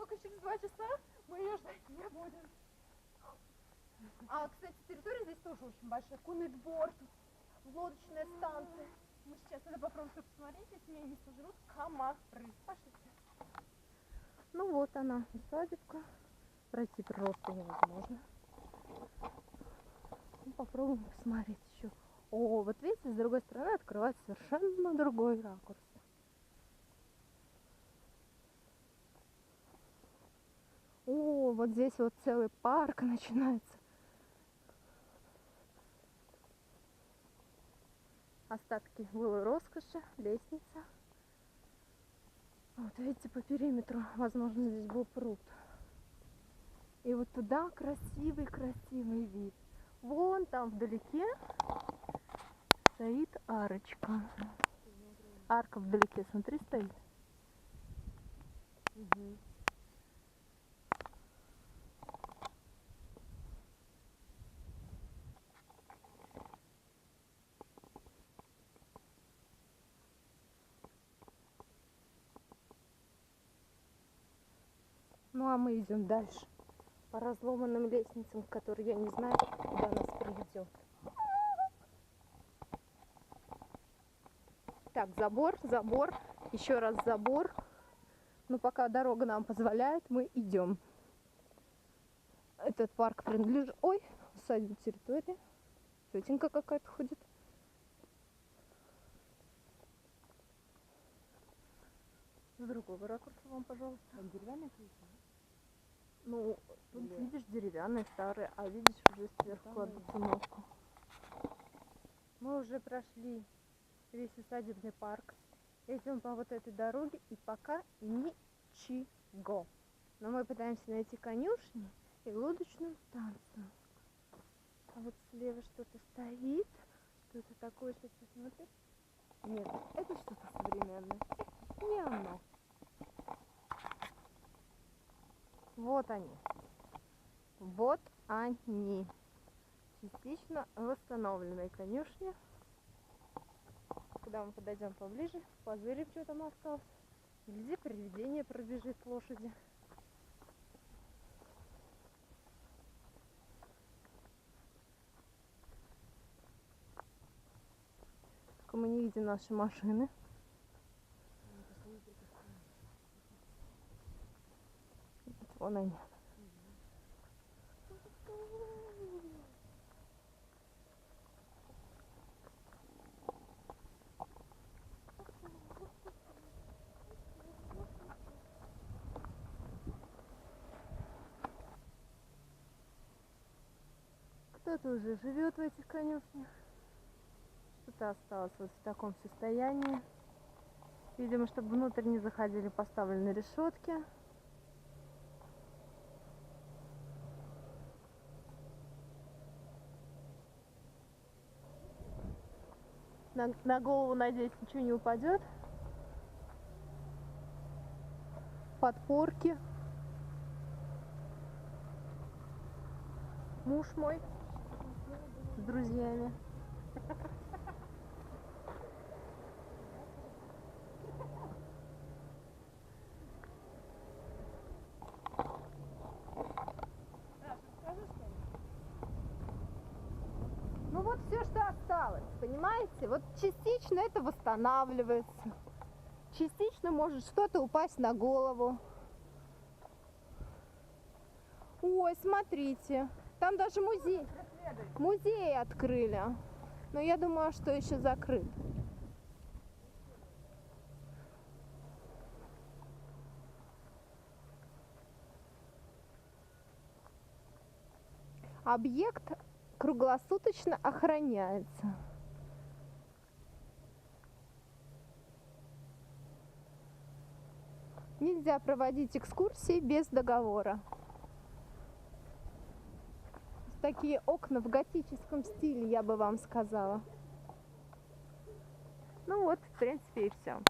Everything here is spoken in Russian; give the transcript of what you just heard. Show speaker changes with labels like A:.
A: только через 2 часа мы ее ждать не будем. А, кстати, территория здесь тоже очень большая. Конный двор, тут лодочная станция. Мы сейчас это попробуем все посмотреть, если меня не сожрут комары. Пошлите.
B: Ну вот она, усадебка. Пройти просто невозможно. Ну, попробуем посмотреть еще. О, вот видите, с другой стороны открывается совершенно другой ракурс. О, вот здесь вот целый парк начинается. Остатки былой роскоши, лестница. Вот видите, по периметру, возможно, здесь был пруд. И вот туда красивый вид. Вон там вдалеке стоит арочка. Арка вдалеке, смотри, стоит. Угу. Ну а мы идем дальше по разломанным лестницам, которые я не знаю, куда нас приведет. Так, забор, еще раз забор. Но пока дорога нам позволяет, мы идем. Этот парк принадлежит... Ой, усадебная территория. Тетенька какая-то ходит. С другого ракурса вам, пожалуйста.
A: Там деревянная крыша?
B: Ну, тут видишь деревянные старые, а видишь уже сверху кладут циновку. Мы уже прошли весь усадебный парк. Идем по вот этой дороге и пока ничего. Но мы пытаемся найти конюшни и лодочную станцию. А вот слева что-то стоит. Что это такое? Сейчас посмотрим. Нет, это что-то современное. Не оно. Вот они. Вот они. Частично восстановленные конюшни. Когда мы подойдем поближе, позырим, что там осталось. Где привидение пробежит лошади. Только мы не видим наши машины. Вон они. Кто-то уже живет в этих конюшнях. Что-то осталось вот в таком состоянии. Видимо, чтобы внутрь не заходили, поставлены решетки. На голову, надеюсь, ничего не упадет. Подпорки. Муж мой с друзьями. Ну вот все, что осталось, понимаете? Вот частично это восстанавливается. Частично может что-то упасть на голову. Ой, смотрите, там даже музей открыли. Но я думаю, что еще закрыт. Объект круглосуточно охраняется. Нельзя проводить экскурсии без договора. Такие окна в готическом стиле, я бы вам сказала. Ну вот, в принципе, и все.